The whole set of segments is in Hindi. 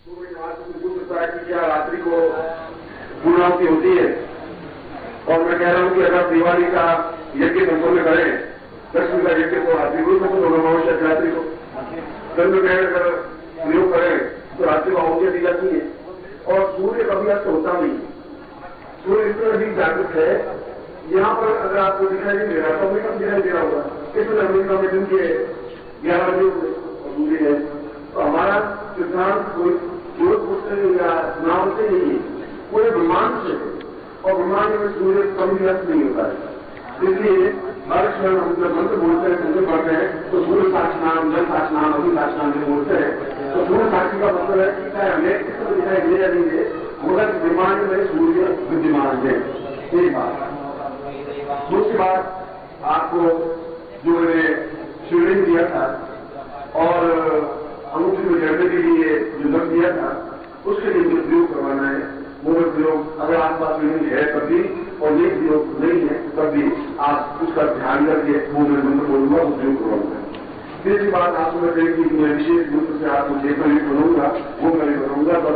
क्या रात्रि को पूर्णाहुति होती है। और मैं कह रहा हूं कि अगर दिवाली का यज्ञ संपन्न करें, दशमी का यज्ञ तो रात्रि को संपन्न होना आवश्यक, रात्रि को चंद्र ग्रहण अगर प्रयोग करें तो रात्रि को आहुतियां दी जाती है। और सूर्य कभी अस्त होता नहीं, सूर्य इतना अधिक जागृत है। यहाँ पर अगर आपको दिखाई नहीं दे रहा तो हमें कब दिखाई दे रहा होगा, इसमें अमेरिका में दिन के 11 बजे और सूर्य है। तो हमारा सिद्धांत कोई जोधपुर से या नाम से नहीं है, पूरे ब्रह्मांड से, और ब्रह्मांड में सूर्य कभी व्यस्त नहीं होता है। इसलिए हर क्षण हम जब मंत्र बोलते हैं, मंत्र पढ़ते हैं तो सूर्य साक्षनाम, जल साक्षनाम, अग्नि साक्षनाम जो बोलते हैं, तो सूर्य साक्षी का मतलब है कि चाहे हमें किस तरह दिखाई दे या नहीं दे, मगर ब्रह्मांड में सूर्य विद्यमान है। एक बात। दूसरी बात, आपको जो मैंने शिवलिंग दिया था और अंगूठी में चढ़ने के लिए जो लग दिया था, उसके लिए जो प्रयोग करवाना है वो प्रयोग अगर आपके पास शिवलिंग है तब भी, और ये प्रयोग नहीं है तब भी आप उसका ध्यान करके वो मैं मंत्र बोलूंगा, वो प्रयोग करवाऊंगा। तीसरी बात आप समझ रहे कि मैं विशेष रूप से आपको चेतना भी बनाऊंगा, वो मैं बनाऊंगा तो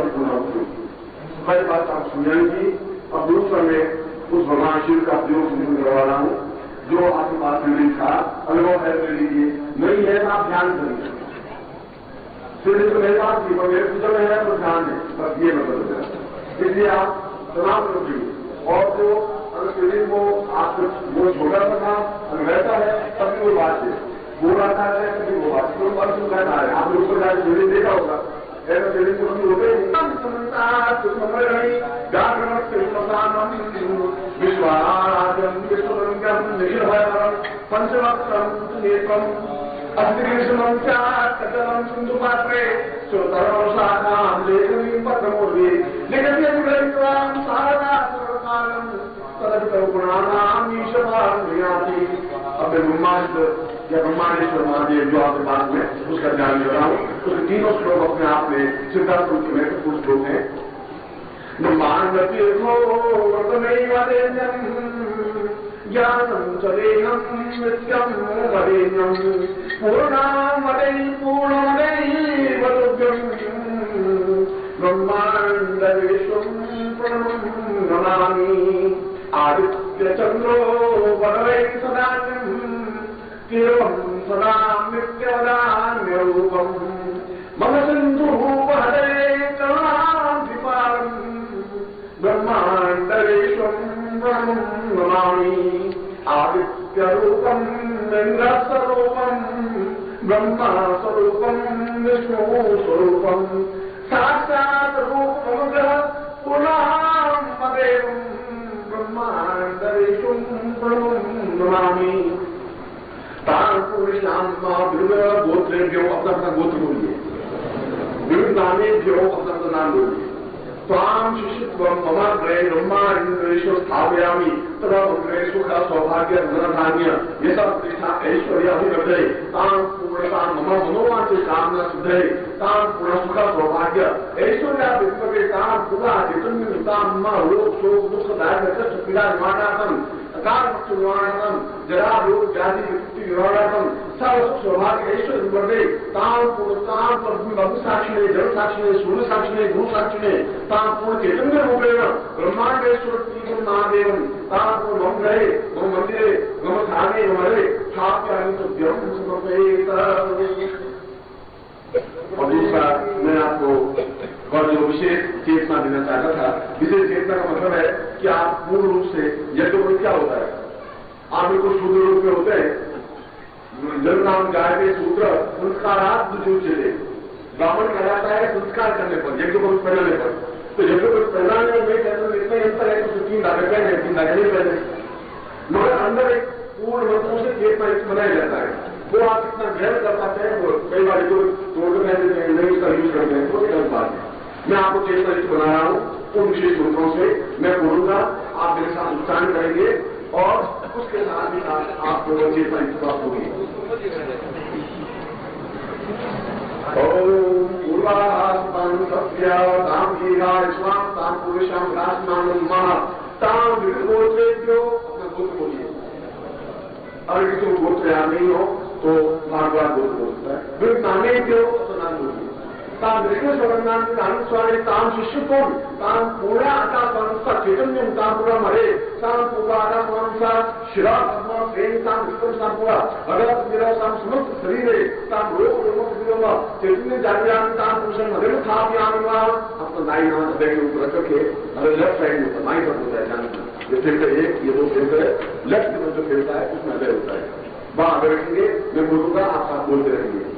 पहली बात आप समझाएंगी। अब दूसरा मैं उस भगवान शिव का प्रयोग करवा रहा हूं जो आपके पास शिवलिंग था, अनुभव है ले लीजिए, नहीं है तो आप ध्यान करिए। शिवलिंग तो मेरे पास थी पर मेरे पूजा में है तो ध्यान है, बस ये मतलब है। इसलिए आप तनाव रखिए। और जो अगर शिवलिंग को आप वो छोटा सा अगर वैसा है तभी वो बात है, वो आता है तभी वो बात तो पर सुन कहता है। आप लोग को शिवलिंग देखा होगा, ऐसा शिवलिंग को कभी होते विश्वाराजम विश्वलिंगम निखिलभयहरम पंचवक्त्रम नेत्रम अस्त्रीषमं चाकटलं सिंधुपात्रे श्रोतरं शाखां लेखनीं पत्रमूर्धे लिखत्यं ग्रहीत्वां सारदा सर्वकालं तदभितो गुणानां ईशभां ज्ञाति। अब ब्रह्मांड या ब्रह्मांडेश्वर महादेव जो आपके पास में उसका ध्यान कर रहा हूं, उसके तीनों श्लोक अपने आप में सिद्धार्थ रूप में महत्वपूर्ण श्लोक है। ब्रह्मांड तीर्थो वर्तमेवादेन्यम् ज्ञानं च देहं नित्यं वरेण्यं पूर्णां वदै पूर्णमदैवतुभ्यं ब्रह्माण्डविश्वं प्रणमामि। आदित्यचन्द्रो वरवै सदान्यं केवलं सदा नित्यवदान्यरूपं मम सिन्धुरूपहरे करुणाधिपारम् ब्रह्माण्डविश्वं प्रणमामि। आदित्यरूपं इन्द्रस्वरूपं ब्रह्मस्वरूपं विष्णुस्वरूपं साक्षात् रूपमग्रः पूर्णामदेवं ब्रह्माण्डविश्वं प्रणमामि। तान् पुरुषां विविध गोत्रेभ्यो अपना अपना गोत्र बोलिए, विविध नामेभ्यो अपना अपना नाम बोलिए। त्वां शिशित्वं ममाग्रे ब्रह्माण्डेषु स्थापयामि तदा अग्रे सुख सौभाग्य धनधान्य यशः प्रतिष्ठा ऐश्वर्याभिवृद्धये तां पूर्णतां मम मनोवांच कामना सिद्धये तां पूर्ण सुख सौभाग्य ऐश्वर्याभिवृद्धये तां पूरा चैतन्यतां मम रोग शोक दुख दारिद्र्य कष्ट पीड़ा निवारणार्थं अकाल मृत्यु निवारणार्थं जरा रोग व्याधि विपत्ति निवारणार्थं सर्व सुख सौभाग्य ऐश्वर्य विवृद्धये तां पूर्णतां ब्रह्म साक्षिणे जल साक्षिणे सूर्य साक्षिणे गुरु साक्षिणे तां पूर्ण चैतन्य रूपेण ब्रह्मांडेश्वर तीव्र महादेवं तां पूर्ण मम गृहे मम मंदिरे मम स्थाने मम हरे स्थापयामि तुभ्यं समर्पयेत्। और दूसरा मैं आपको और जो विशेष चेतना देना चाहता था, विशेष चेतना का मतलब है कि आप पूर्ण रूप से यज्ञ क्या होता है, आप बिल्कुल शुद्ध रूप में होते हैं। जल नाम गाय के सूत्र संस्कारात जो चले ब्राह्मण कहलाता है संस्कार करने पर, यज्ञ को पहनाने पर। तो यज्ञ को पहनाने में इतना ही अंतर है तो 3 धागे पहने 3 धागे नहीं पहने, मगर अंदर एक पूर्ण वस्तु से चेतना बनाया जाता है। वो आप कितना गहर कर पाते हैं, वो कई बार जो तोड़ कर देते हैं, नहीं उसका यूज करते हैं, वो गलत बात है। मैं आपको चेतना बना रहा हूं उन विशेष मंत्रों से मैं बोलूंगा, आप मेरे साथ उच्चारण करेंगे और उसके साथ ही आपको चेतना प्राप्त होगी। ओम पूर्वास्तां सत्यावतां हीरास्वां तां पुरुषां रास्मानं महा तां विगोत्रेभ्यो अपना गोत्र बोलिए। अगर किसी को गोत्र याद नहीं हो तो बार बार गोत्र बोलता है, विविध नामेभ्यो तो नाम बोलिए। तां विष्णु जगन्नाथ आनंद स्वामी तां शिष्यत्वं तां पूर्णा आता स्वामी चैतन्यं तां पूरा मरे तां पूरा आता स्वामी शिरा पद्मा प्रेम तां विष्णु तां पूरा अगर मेरा तां समस्त शरीर है तां रोग रोग विरोमा चैतन्य जागरण तां पुरुषन हृदय था ज्ञानवा अब तो नाई नाम हृदय के ऊपर रखे अगर लेफ्ट साइड में नाई पर होता है जानना ये फिल्टर एक ये दो फिल्टर है लेफ्ट में जो फिल्टर है उसमें हृदय होता है वहां आगे रखेंगे मैं बोलूंगा आप साथ बोलते रहेंगे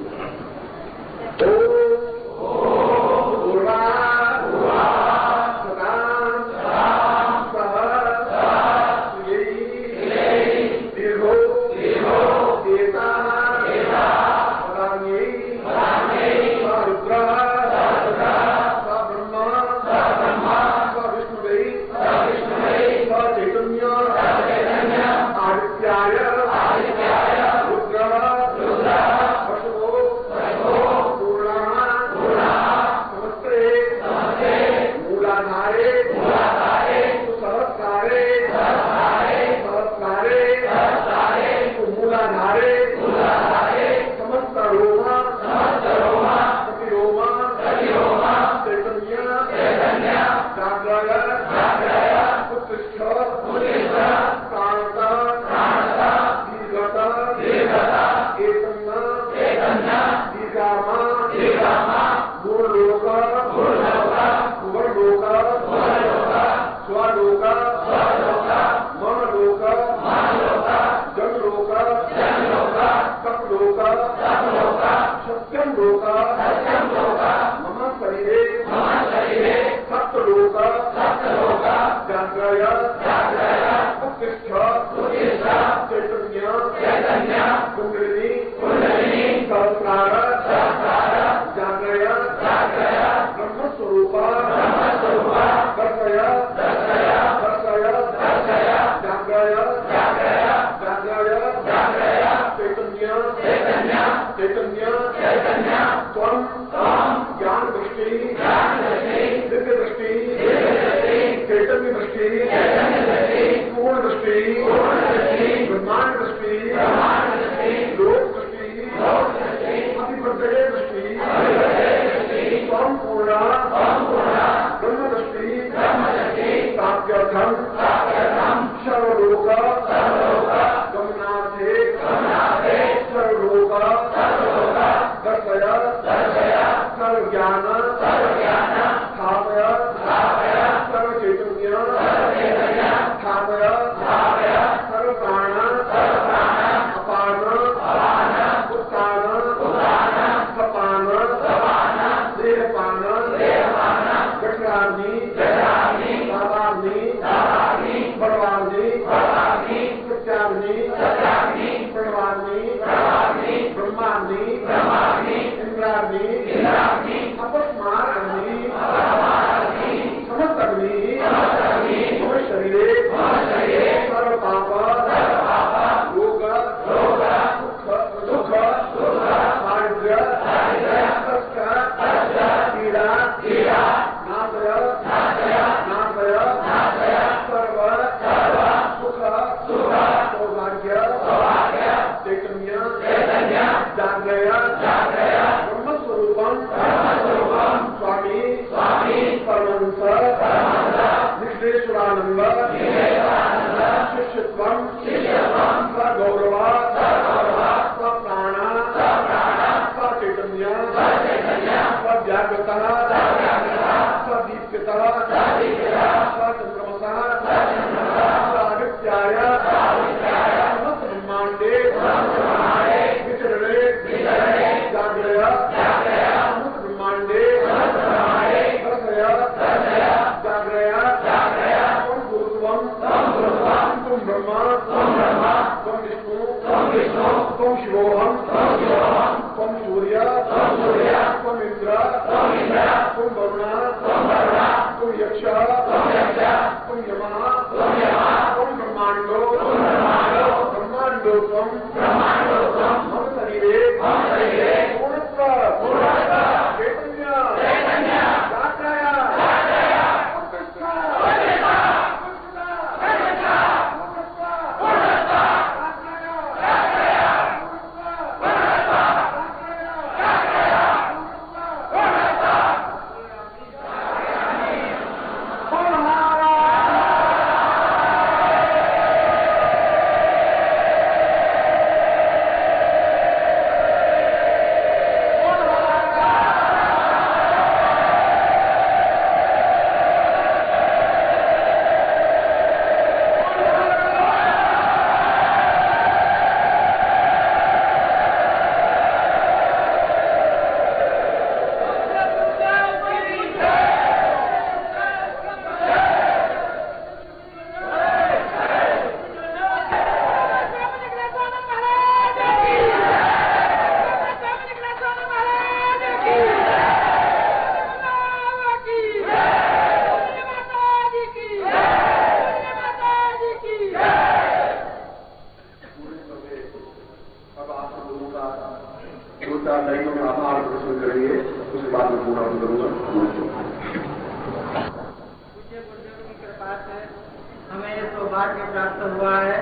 सौभाग्य प्राप्त हुआ है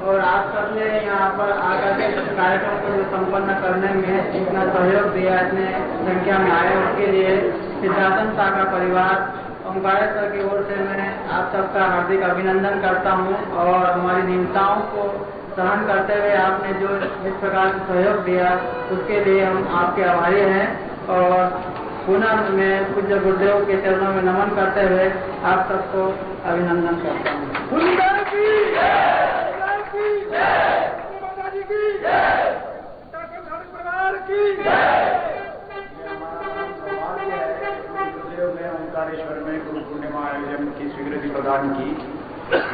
और आप सबने यहाँ पर आकर के इस कार्यक्रम को संपन्न करने में इतना सहयोग दिया, इतने संख्या में आए, उसके लिए सिद्धार्थन शाखा परिवार ओंकारेश्वर की ओर से मैं आप सबका हार्दिक अभिनंदन करता हूँ। और हमारी निंदाओं को सहन करते हुए आपने जो इस प्रकार से सहयोग दिया उसके लिए हम आपके आभारी हैं। और पुनः मैं पूज्य गुरुदेव के चरणों में नमन करते हुए आप सबको अभिनंदन करता हूँ। गुरुदेव ने ओंकारेश्वर में गुरु पूर्णिमा आयोजन की स्वीकृति प्रदान की।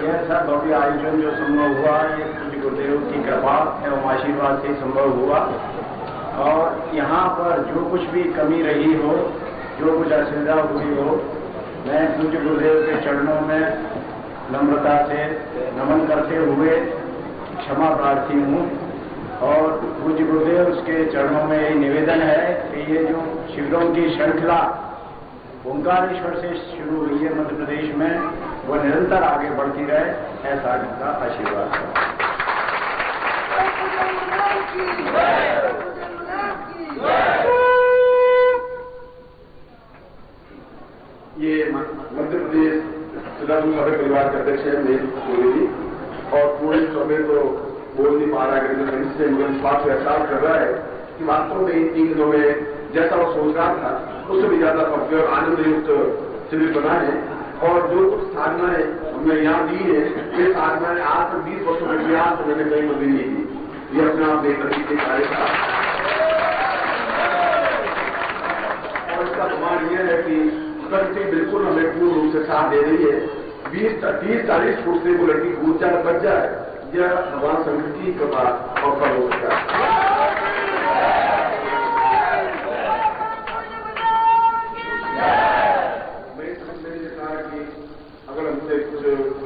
यह सब भव्य आयोजन जो संभव हुआ ये पूज्य गुरुदेव की कृपा एवं आशीर्वाद से संभव हुआ। और यहाँ पर जो कुछ भी कमी रही हो, जो कुछ असुविधा हुई हो, मैं पूज्य गुरुदेव के चरणों में नम्रता से नमन करते हुए क्षमा प्रार्थी हूँ। और पूज्य गुरुदेव उसके चरणों में यही निवेदन है कि ये जो शिविरों की श्रृंखला ओंकारेश्वर से शुरू हुई है मध्य प्रदेश में, वो निरंतर आगे बढ़ती रहे, ऐसा उनका आशीर्वाद है। ये मध्य प्रदेश सिद्धार्थन शाखा परिवार के अध्यक्ष है मेरी जी, और पूरे समय तो बोल नहीं पा रहा है, से मुझे इस बात को एहसास कर रहा है कि वास्तव में इन 3 दिनों में जैसा वो सोच रहा था उससे भी ज्यादा भव्य और आनंद युक्त शिविर बना है। और जो कुछ साधनाएं हमने यहाँ दी है, ये साधनाएं आज से 20 वर्षों में इतिहास मैंने कहीं कभी नहीं दी। ये अपने आप एक तरह के कार्य था। और इसका प्रमाण यह है कि प्रकृति बिल्कुल हमें पूर्ण रूप से साथ दे रही है। 20-30-40 फुट से वो लड़की कूद जाए बच जाए, यह भगवान शंकर की कृपा और फल हो सकता है। मैं समझने से कहा कि अगर हमसे कुछ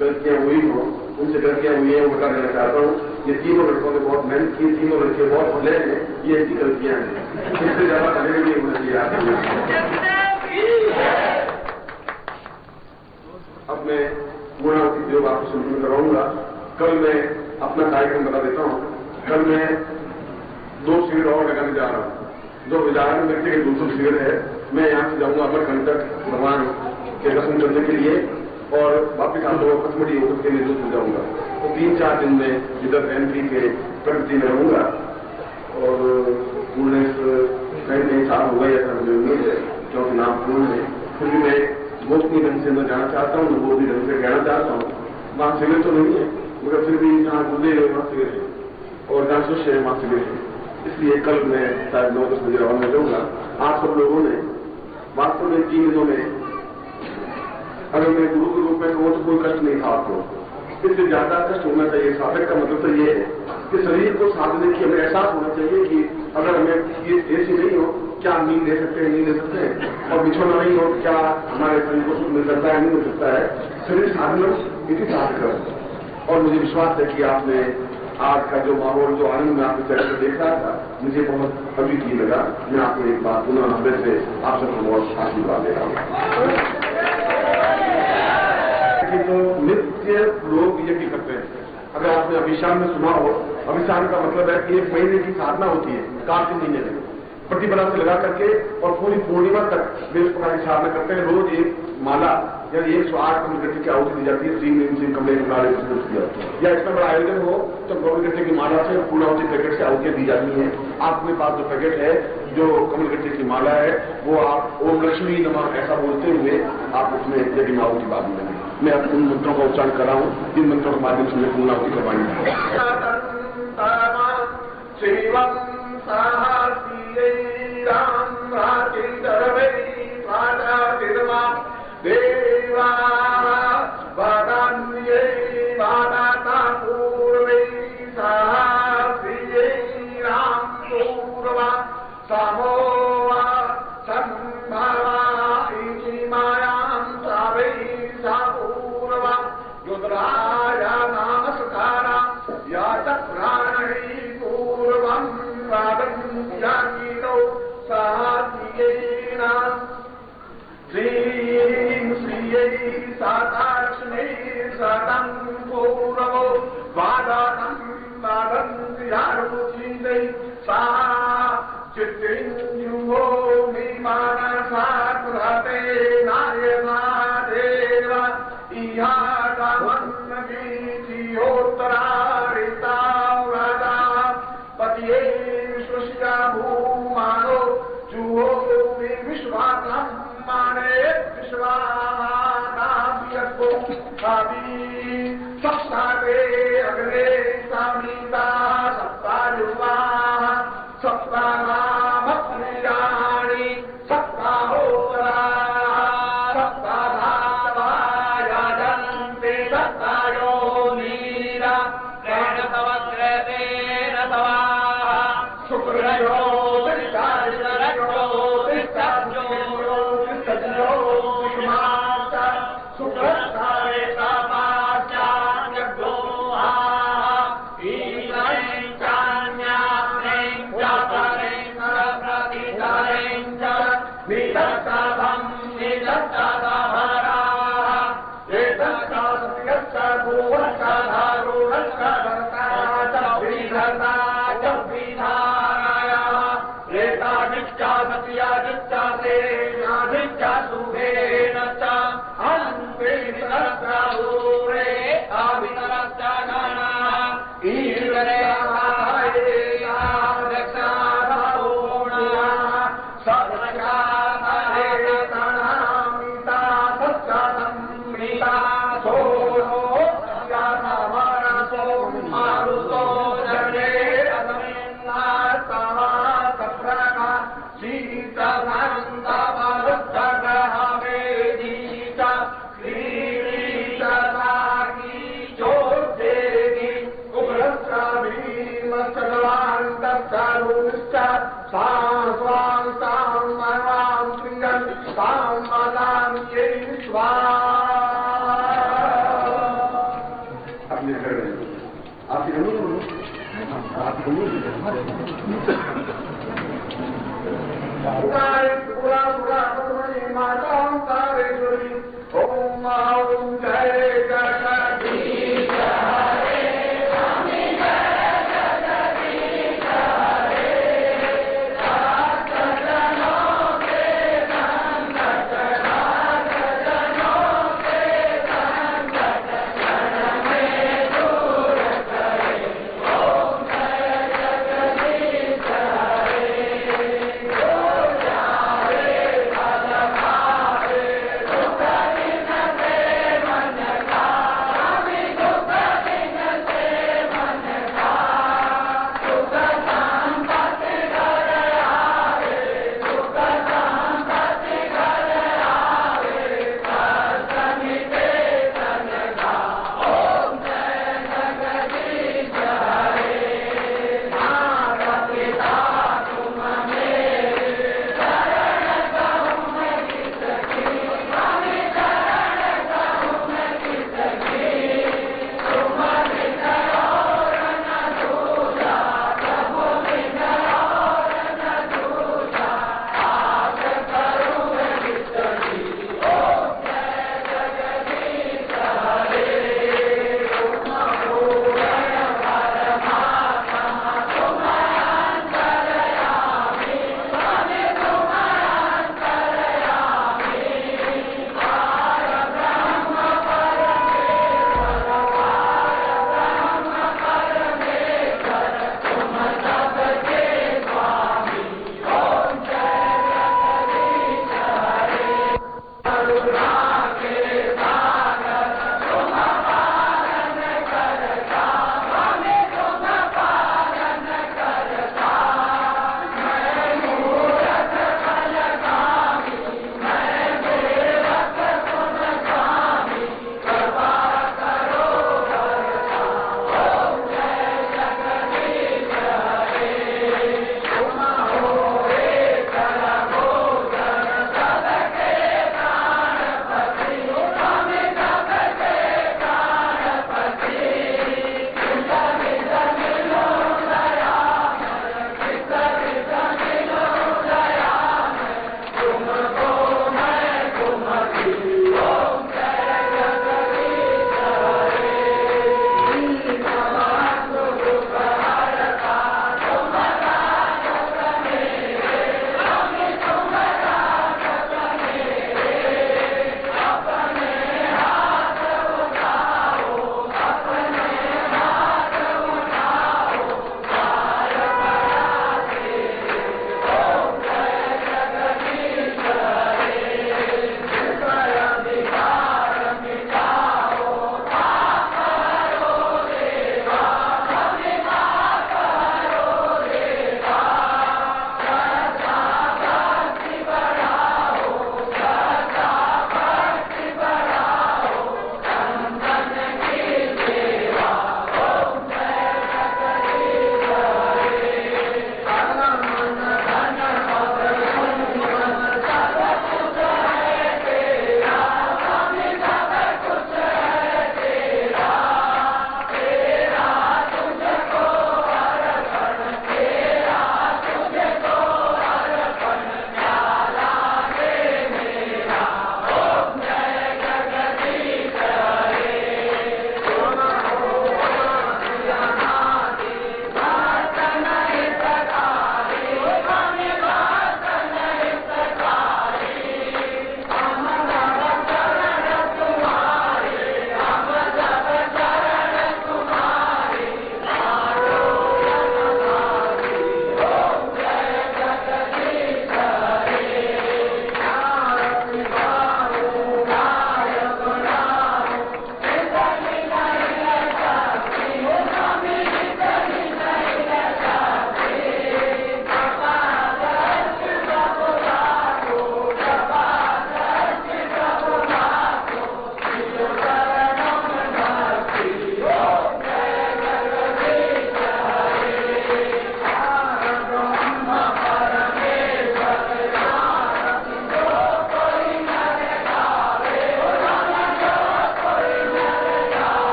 गलतियां हुई हो, उनसे गलतियां हुई है वो बता देना चाहता हूँ। ये तीनों लड़कों ने बहुत मेहनत की, तीनों लड़के बहुत भले हैं, ये इनकी गलतियां हैं, इससे ज्यादा भले नहीं होना चाहिए। अब मैं पूर्णावती योग आपको संपूर्ण कराऊंगा। कल मैं अपना कार्यक्रम बता देता हूँ। कल मैं 2 शिविर और लगाने जा रहा हूँ। जो विचारण व्यक्ति के दूसरा शिविर है, मैं यहाँ से जाऊंगा अमरकंटक तक भगवान के दर्शन करने के लिए और वापिस आप लोग पचमढ़ी होकर के मैं दूसरे जाऊंगा। तो 3-4 दिन में इधर एमपी के प्रगति में रहूंगा और पूर्ण कई साल हो गए ऐसा मुझे उम्मीद है, क्योंकि नाम पूर्ण है। फिर भी मैं गोपनीय ढंग से मैं जाना चाहता हूँ, वो भी ढंग से कहना चाहता हूँ। वहां शिविर तो नहीं है, मगर फिर भी जहाँ गुरुदेव है वहां शिविर है और जहाँ शिष्य है वहां शिविर है। इसलिए कल मैं शायद 9-10 बजे रवाना जाऊंगा। आप सब लोगों ने वास्तव में 3 दिनों में अगर मैं गुरु के रूप में कहूँ तो कोई कष्ट नहीं था आपको, इससे ज्यादा कष्ट होना चाहिए। साधक का मतलब तो ये है कि शरीर को साधने की हमें एहसास होना चाहिए कि अगर हमें ये ऐसी नहीं हो क्या नींद दे सकते हैं, नहीं दे सकते हैं, और बिछोना नहीं हो क्या हमारे शरीर को सुख मिल सकता है, नहीं मिल सकता है। शरीर साधना इसी साधक। और मुझे विश्वास है कि आपने आज का जो माहौल, जो आनंद में आपके चेहरे पर देख रहा था, मुझे बहुत अद्वितीय लगा। मैं आपको एक बात पुनः हृदय से आप सबको बहुत आशीर्वाद दे रहा हूँ। तो नित्य लोग यज्ञ करते हैं। अगर आपने अभिशान में सुना हो, अभिशान का मतलब है कि 1 महीने की साधना होती है, कार्तिक महीने में प्रतिपदा से लगा करके और पूरी पूर्णिमा तक वे उस प्रकार की साधना करते हैं। रोज एक माला यानी 108 कमलगट्टे की आहुति दी जाती है। 3 कमले नारे या इतना बड़ा आयोजन हो तो कमलगट्टे की माला से पूर्णावती पैकेट से आहुतियां दी जाती हैं। आपके पास जो पैकेट है, जो कमलगट्टे की माला है, वो आप ओम लक्ष्मी नमः ऐसा बोलते हुए आप उसमें यज्ञ आहुति बात में मैं उन मंत्रों का उच्चारण कर रहा हूँ जिन मंत्रों के माध्यम से मैं पूर्णावती करवाएंगे। देवा वादान्ये वादाता पूर्वे साहस्रिये राम पूर्वा समोवा संभवा इति मायां सावै सा पूर्वा रुद्राया नामस्कारा या प्राणी पूर्वं वादन्यागिनो साहस्रियेन श्री साताक्ष्मी सतं पूर्वो वादानं वादन्ति यारुचिन्दै सा चित्तिन्युवो विमानसाकृते नायना देव इहादामन्नवीथियोत्तरारिताव्रता पतिये विश्वस्य भूमानो जुहो विश्वात्मं माने विश्वानाभियको अभि सप्ताहे अग्रे सामिता सप्तायुवाः सप्तानामप्रियाणि सप्ताहोत्तरा सप्ताधावायाजन्ते सप्तायो नीरा प्रणतवग्रतेन तवाः शुक्रयो तिष्ठो सुखस्थाने तापाश्चान्यग्रो ईश्वरें चान्यात्रें जातरें नरप्रतितरें च निदत्ताभं निदत्ताभराः एतत्ता सत्यश्च भुवश्च धर्ता च विधर्ता च विधारायः एतादिश्चा सत्यादिश्चा सेनादिश्चा सुभेन च अनन्तेतरस्राऊरे आवितरश्च गणाः ईश्वरे दक्षाभूणाः सदक्षाधरे तणामिता सच्चासंमृता सोनो सत्यासमरसो मारुतो जने रसमेन्नास्तवा सप्रका शीतभन्तमरुत्तग्रहमेधीच क्रीडीचसाकी चोद्देगी उग्रस्राभीमश्चलवान्तश्चारूश्च सां स्वां तां मनां शृङ्गन् तां मदान्यै स्वाहा। पूरा माता तारेश्वरी ओम ओम जय जगदीश हरे स्वामी जय जगदीश हरे सज्जनों के संगत सज्जनों के संगत क्षण में दूर करे ओम जय जगदीश हरे।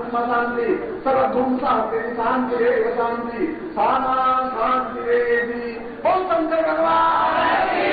ब्रह्म शांति सर्वभूम शांति शांति रे शांति सामा शांति रे बोल शंकर भगवान की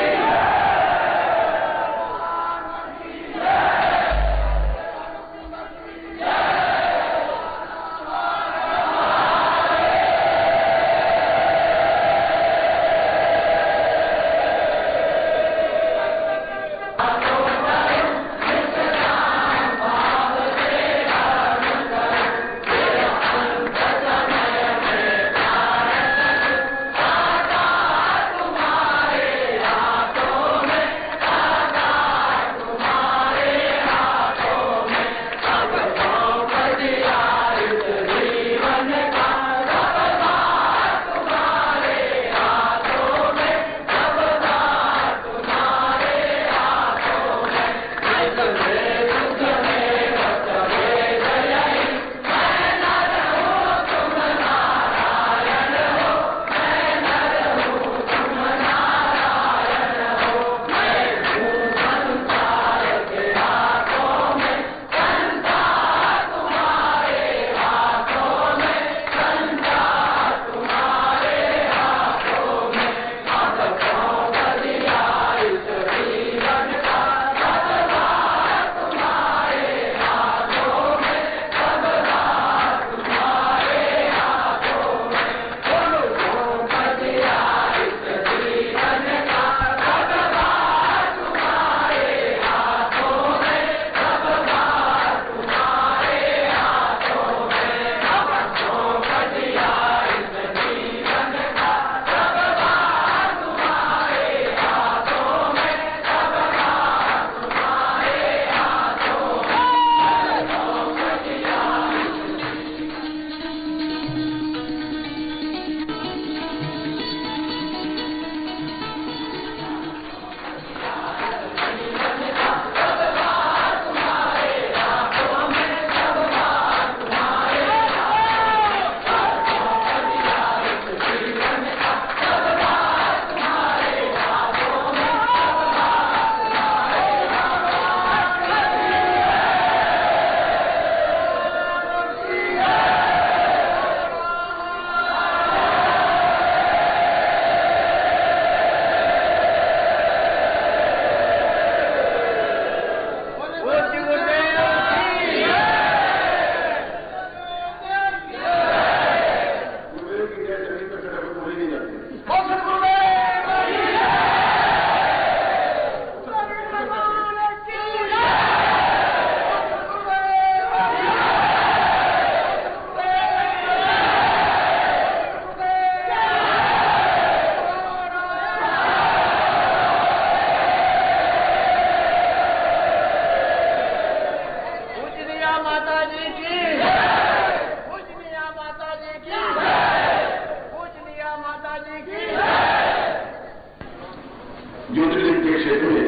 ज्योतिर्लिंग के क्षेत्र में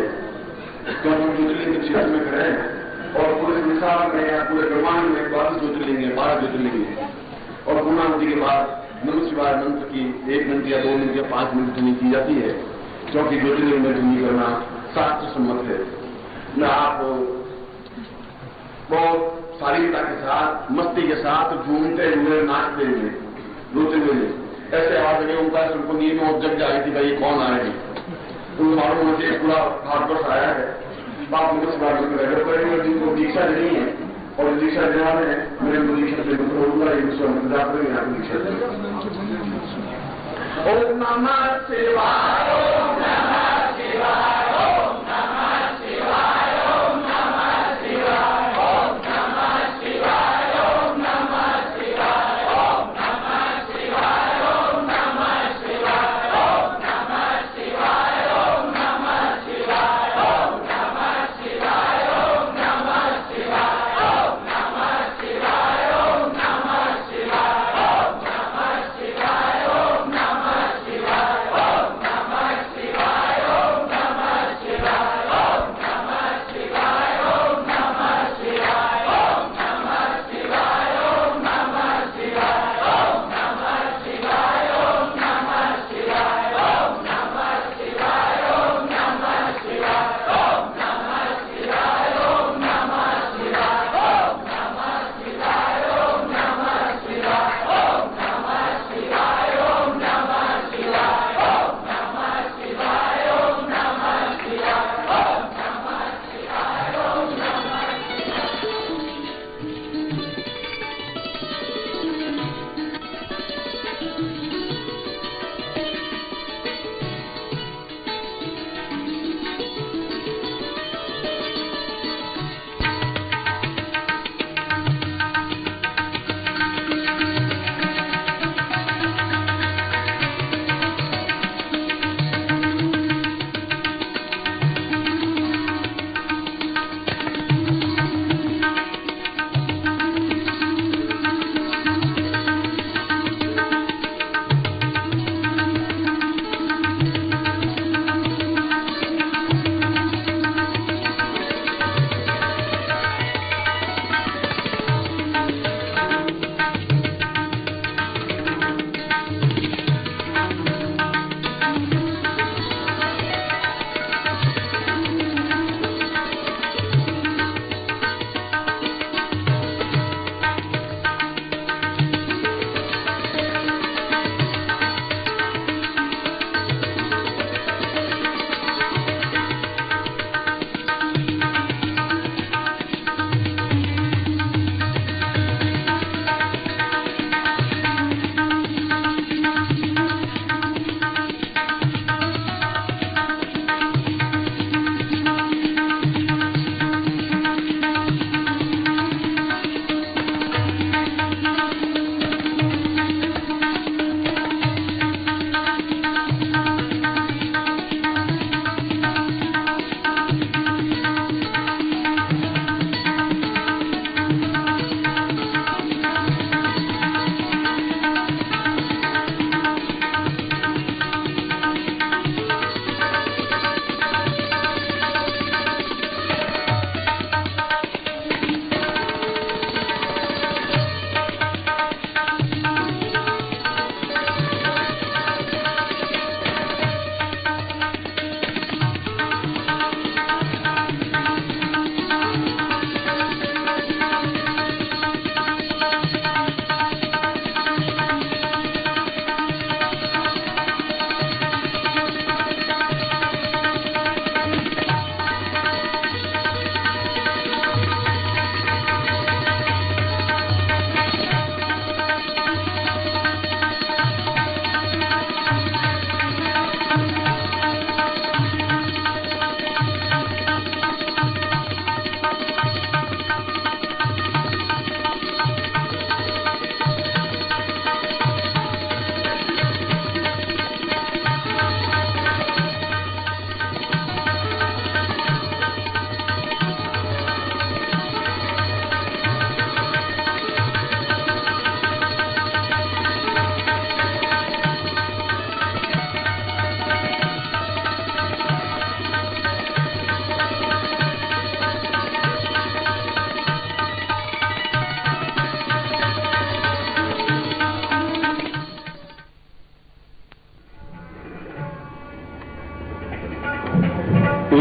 तो हम ज्योतिर्लिंग के क्षेत्र में खड़े हैं और पूरे संसार में या पूरे ब्रह्मांड में 12 ज्योतिर्लिंग है, 12 ज्योतिर्लिंग है। और पूर्णाहुति के बाद नमः शिवाय मंत्र की 1 मिनट या 2 मिनट या 5 मिनट ध्वनि की जाती है, क्योंकि ज्योतिर्लिंग में ध्वनि करना शास्त्र सम्मत है। न आप बहुत शालीनता के साथ, मस्ती के साथ झूमते हुए, नाचते हुए, रोते हुए ऐसे आवाज लगे ओंकार सुन को नींद में जग जाए कि भाई कौन आए हैं, उन मालूम मुझे पूरा भारतवर्ष आया है। बाप मुझे इस बार करेंगे जिनको दीक्षा देनी है और दीक्षा देना है मेरे दीक्षा से होगा ये विश्व इंतजार करेंगे यहाँ दीक्षा देंगे। ओम नमः शिवाय, ओम नमः शिवाय, ओम नमः शिवाय, ओम नमः शिवाय, ओम नमः शिवाय, ओम नमः शिवाय, ओम नमः शिवाय, ओम नमः शिवाय, ओम नमः शिवाय, ओम नमः शिवाय, ओम नमः शिवाय, ओम नमः शिवाय, ओम नमः शिवाय, ओम नमः शिवाय, ओम नमः शिवाय, ओम नमः शिवाय, ओम नमः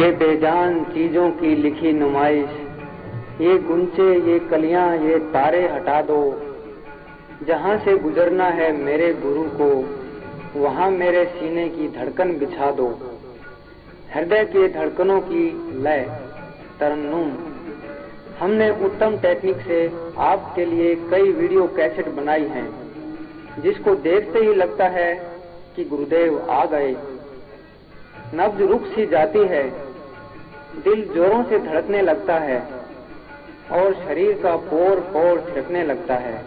ये बेजान चीजों की लिखी नुमाइश, ये गुंचे, ये कलियां, ये तारे हटा दो। जहां से गुजरना है मेरे गुरु को, वहां मेरे सीने की धड़कन बिछा दो। हृदय के धड़कनों की लय तरन्नुम। हमने उत्तम टेक्निक से आपके लिए कई वीडियो कैसेट बनाई हैं, जिसको देखते ही लगता है कि गुरुदेव आ गए। नब्ज रुक सी जाती है, दिल जोरों से धड़कने लगता है और शरीर का पोर पोर थिरकने लगता है।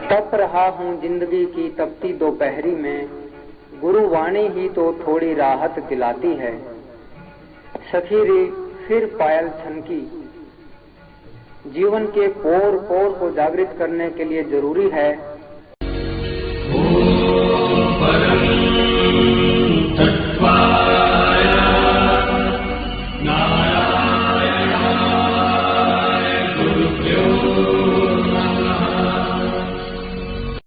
तप रहा हूँ जिंदगी की तपती दोपहरी में, गुरुवाणी ही तो थोड़ी राहत दिलाती है। सखीरी फिर पायल छनकी। जीवन के पोर पोर को जागृत करने के लिए जरूरी है